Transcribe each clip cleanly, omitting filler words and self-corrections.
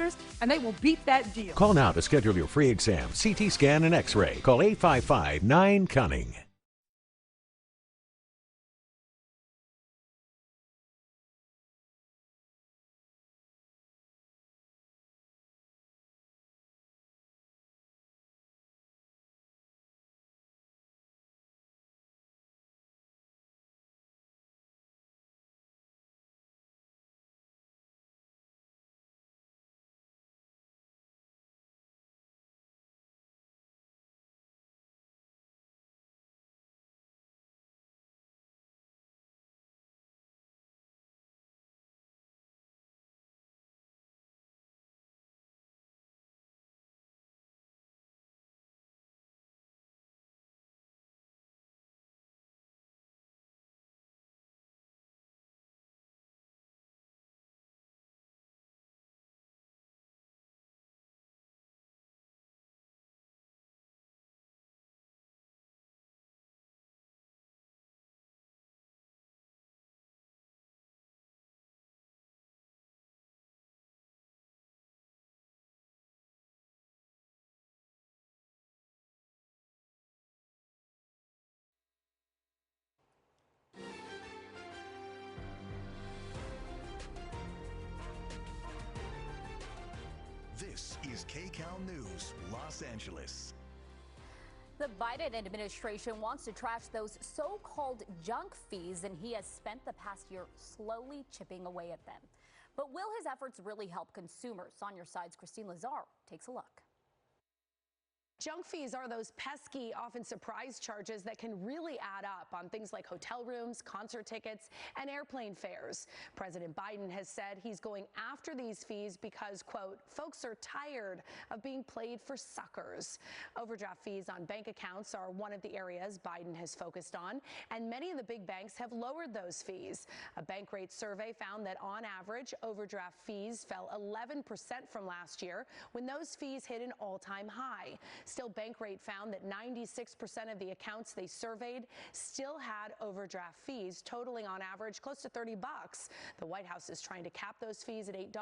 doctors, and they will beat that deal. Call now to schedule your free exam, CT scan, and X-ray. Call 855-9-CUNNING. This is Kcal News, Los Angeles. The Biden administration wants to trash those so-called junk fees, and he has spent the past year slowly chipping away at them. But will his efforts really help consumers? On your side's Christine Lazar takes a look. Junk fees are those pesky, often surprise charges that can really add up on things like hotel rooms, concert tickets, and airplane fares. President Biden has said he's going after these fees because, quote, folks are tired of being played for suckers. Overdraft fees on bank accounts are one of the areas Biden has focused on, and many of the big banks have lowered those fees. A Bankrate survey found that on average, overdraft fees fell 11% from last year when those fees hit an all-time high. Still, Bankrate found that 96% of the accounts they surveyed still had overdraft fees, totaling on average close to $30. The White House is trying to cap those fees at $8.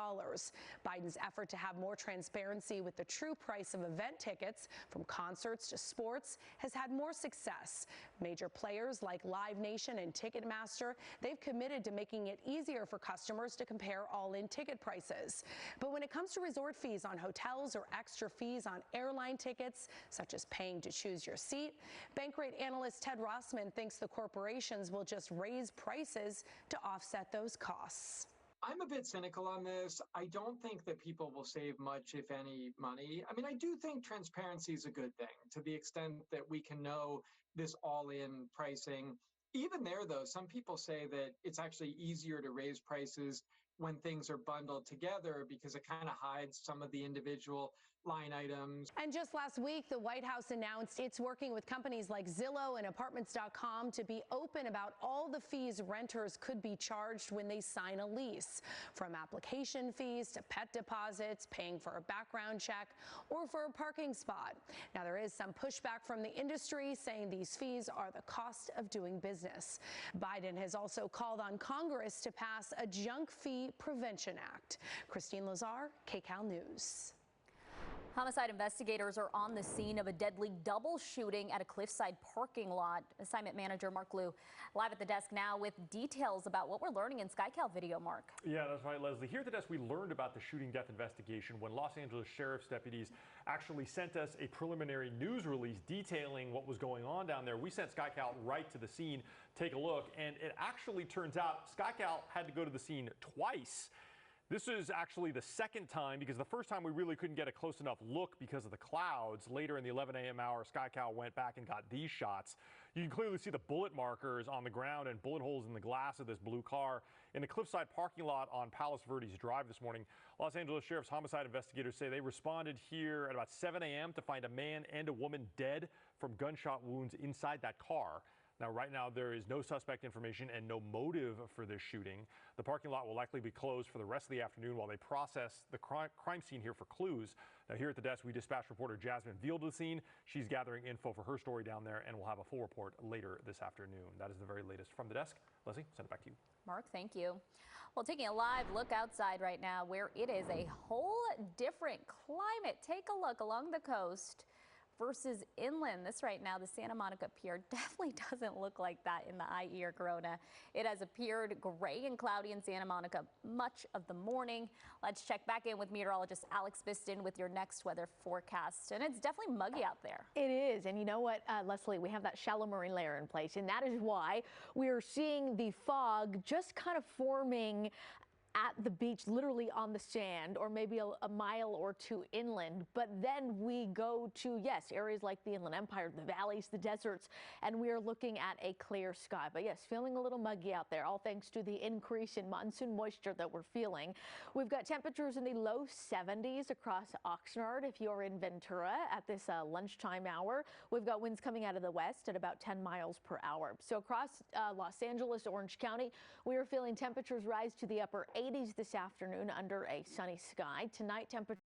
Biden's effort to have more transparency with the true price of event tickets, from concerts to sports, has had more success. Major players like Live Nation and Ticketmaster, they've committed to making it easier for customers to compare all-in ticket prices. But when it comes to resort fees on hotels or extra fees on airline tickets, such as paying to choose your seat, Bankrate analyst Ted Rossman thinks the corporations will just raise prices to offset those costs. I'm a bit cynical on this. I don't think that people will save much, if any, money. I mean, I do think transparency is a good thing to the extent that we can know this all-in pricing. Even there, though, some people say that it's actually easier to raise prices when things are bundled together because it kind of hides some of the individual line items. And just last week, the White House announced it's working with companies like Zillow and Apartments.com to be open about all the fees renters could be charged when they sign a lease, from application fees to pet deposits, paying for a background check, or for a parking spot. Now, there is some pushback from the industry saying these fees are the cost of doing business. Biden has also called on Congress to pass a Junk Fee Prevention Act. Christine Lazar, Kcal News. Homicide investigators are on the scene of a deadly double shooting at a Cliffside parking lot. Assignment manager Mark Liu live at the desk now with details about what we're learning in Kcal video. Mark. Yeah, that's right, Leslie. Here at the desk, we learned about the shooting death investigation when Los Angeles Sheriff's deputies actually sent us a preliminary news release detailing what was going on down there. We sent Kcal right to the scene. Take a look, and it actually turns out Kcal had to go to the scene twice. This is actually the second time, because the first time we really couldn't get a close enough look because of the clouds. Later in the 11 a.m. hour, Kcal went back and got these shots. You can clearly see the bullet markers on the ground and bullet holes in the glass of this blue car in the Cliffside parking lot on Palos Verdes Drive this morning. Los Angeles Sheriff's homicide investigators say they responded here at about 7 a.m. to find a man and a woman dead from gunshot wounds inside that car. Now, right now, there is no suspect information and no motive for this shooting. The parking lot will likely be closed for the rest of the afternoon while they process the crime scene here for clues. Now, here at the desk, we dispatched reporter Jasmine Veal to the scene. She's gathering info for her story down there, and we'll have a full report later this afternoon. That is the very latest from the desk. Leslie, send it back to you. Mark, thank you. Well, taking a live look outside right now where it is a whole different climate. Take a look along the coast versus inland. This right now, the Santa Monica Pier definitely doesn't look like that in the IE or Corona. It has appeared gray and cloudy in Santa Monica much of the morning. Let's check back in with meteorologist Alex Biston with your next weather forecast. And it's definitely muggy out there. It is. And you know what, Leslie, we have that shallow marine layer in place. And that is why we're seeing the fog just kind of forming at the beach, literally on the sand, or maybe a mile or two inland. But then we go to, yes, areas like the Inland Empire, the valleys, the deserts, and we are looking at a clear sky. But yes, feeling a little muggy out there, all thanks to the increase in monsoon moisture that we're feeling. We've got temperatures in the low 70s across Oxnard if you're in Ventura at this lunchtime hour. We've got winds coming out of the west at about 10 miles per hour. So across Los Angeles, Orange County, we are feeling temperatures rise to the upper 80s this afternoon under a sunny sky. Tonight, temperatures